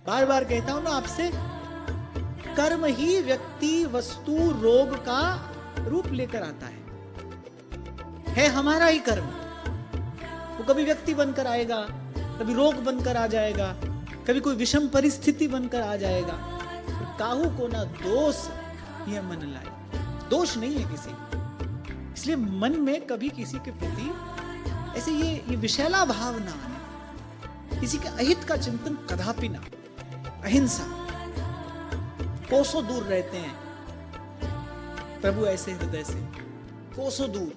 बार बार कहता हूं ना आपसे, कर्म ही व्यक्ति वस्तु रोग का रूप लेकर आता है हमारा ही कर्म। वो कभी व्यक्ति बनकर आएगा, कभी रोग बनकर आ जाएगा, कभी कोई विषम परिस्थिति बनकर आ जाएगा। काहू को ना दोष यह मन लाए, दोष नहीं है किसी, इसलिए मन में कभी किसी के प्रति ऐसे ये विषैला भाव ना आने, किसी के अहित का चिंतन कदापि ना, अहिंसा, कोसों दूर रहते हैं प्रभु ऐसे हृदय से, कोसों दूर।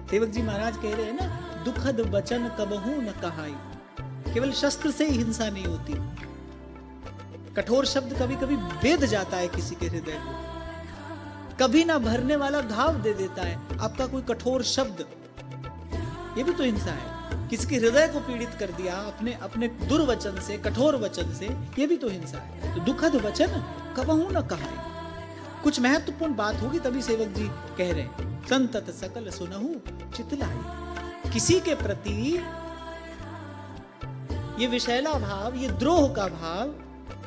सेवक जी महाराज कह रहे हैं ना, दुखद वचन कबहू न कहाई। केवल शस्त्र से ही हिंसा नहीं होती, कठोर शब्द कभी कभी वेध जाता है किसी के हृदय को, कभी ना भरने वाला घाव दे देता है आपका कोई कठोर शब्द, ये भी तो हिंसा है। किसी के हृदय को पीड़ित कर दिया अपने दुर्वचन से, कठोर वचन से, ये भी तो हिंसा है। तो दुखद वचन कबहू न कहाई, कुछ महत्वपूर्ण बात होगी तभी सेवक जी कह रहे हैं, संतत सकल सुनहु चितलाई। किसी के प्रति ये विषैला भाव, ये द्रोह का भाव,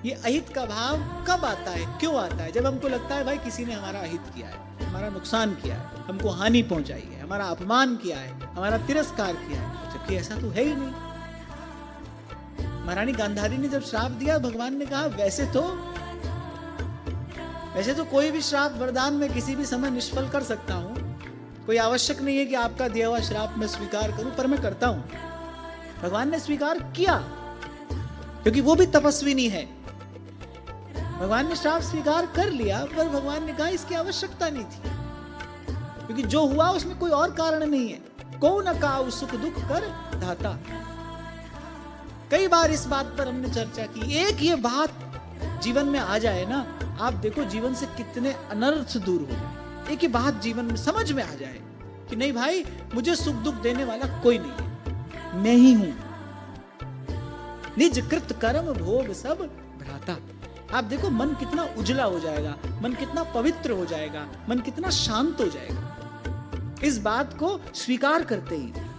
ये अहित का भाव कब आता है, क्यों आता है? जब हमको लगता है भाई किसी ने हमारा अहित किया है, हमारा नुकसान किया है, हमको हानि पहुंचाई है, हमारा अपमान किया है, हमारा तिरस्कार किया है, जबकि ऐसा तो है ही नहीं। महारानी गांधारी ने जब श्राप दिया, भगवान ने कहा वैसे तो कोई भी श्राप वरदान में किसी भी समय निष्फल कर सकता हूं, कोई आवश्यक नहीं है कि आपका दिया हुआ श्राप मैं स्वीकार करूं, पर मैं करता हूं। भगवान ने स्वीकार किया क्योंकि वो भी तपस्विनी है। भगवान ने श्राप स्वीकार कर लिया, पर भगवान ने कहा इसकी आवश्यकता नहीं थी, क्योंकि जो हुआ उसमें कोई और कारण नहीं है। को न काऊ सुख दुख कर धाता। कई बार इस बात पर हमने चर्चा की, एक ये बात जीवन में आ जाए ना, आप देखो जीवन से कितने अनर्थ दूर हो जाए। एक ही बात जीवन में समझ में आ जाए कि नहीं भाई, मुझे सुख दुख देने वाला कोई नहीं है, मैं ही हूं। निज कृत कर्म भोग सब भ्राता। आप देखो मन कितना उजला हो जाएगा, मन कितना पवित्र हो जाएगा, मन कितना शांत हो जाएगा इस बात को स्वीकार करते ही।